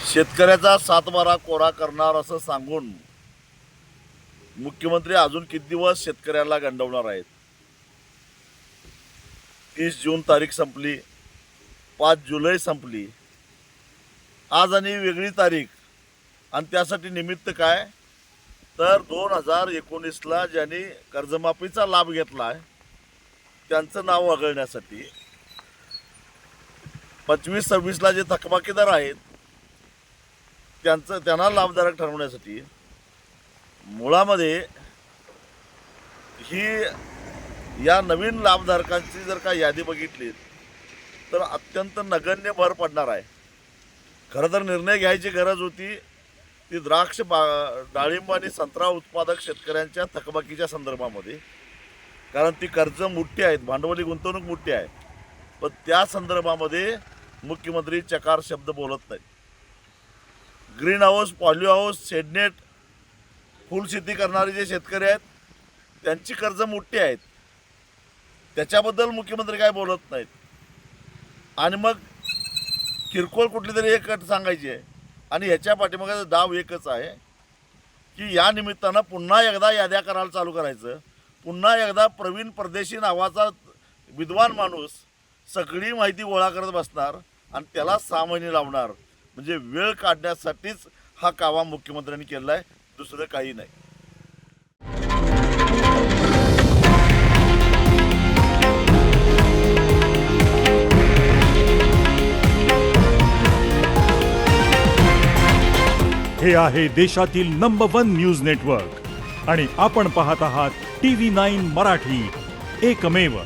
शेतकऱ्याचा सातबारा कोरा करणार असं सांगून मुख्यमंत्री अजून किती दिवस शेतकऱ्याला गंडवणार आहेत? 30 जून तारीख संपली, 5 जुलै संपली, आज आणि वेगळी तारीख. आणि त्यासाठी निमित्त काय तर 2019ला ज्यांनी कर्जमाफीचा लाभ घेतला आहे त्यांचं नाव वगळण्यासाठी, 25-26ला जे थकबाकीदार आहेत त्यांना लाभधारक ठरवण्यासाठी मुळामध्ये ही या नवीन लाभधारकांची जर का यादी बघितली तर अत्यंत नगण्य भर पडणार आहे. खरं तर निर्णय घ्यायची गरज होती ती द्राक्ष डाळिंब आणि संत्रा उत्पादक शेतकऱ्यांच्या थकबाकीच्या संदर्भामध्ये, कारण ती कर्ज मोठी आहेत, भांडवली गुंतवणूक मोठी आहे. पण त्या संदर्भामध्ये मुख्यमंत्री चकार शब्द बोलत नाही. ग्रीन हाऊस, पॉलिओ हाऊस, शेडनेट, फुलशेती करणारे जे शेतकरी आहेत त्यांची कर्ज मोठी आहेत, त्याच्याबद्दल मुख्यमंत्री काय बोलत नाहीत. आणि मग किरकोळ कुठली तरी एक अट सांगायची आहे आणि ह्याच्या पाठीमागे डाव एकच आहे की या निमित्तानं पुन्हा एकदा याद्या करायला चालू करायचं. पुन्हा एकदा प्रवीण परदेशी नावाचा विद्वान माणूस सगळी माहिती गोळा करत बसणार आणि त्याला 6 महिने लावणार. म्हणजे वेळ काढण्यासाठीच हा कावा मुख्यमंत्र्यांनी केला आहे, दुसरं काही नाही. हे आहे देशातील नंबर 1 न्यूज नेटवर्क आणि आपण पाहत आहात TV9 मराठी, एकमेव.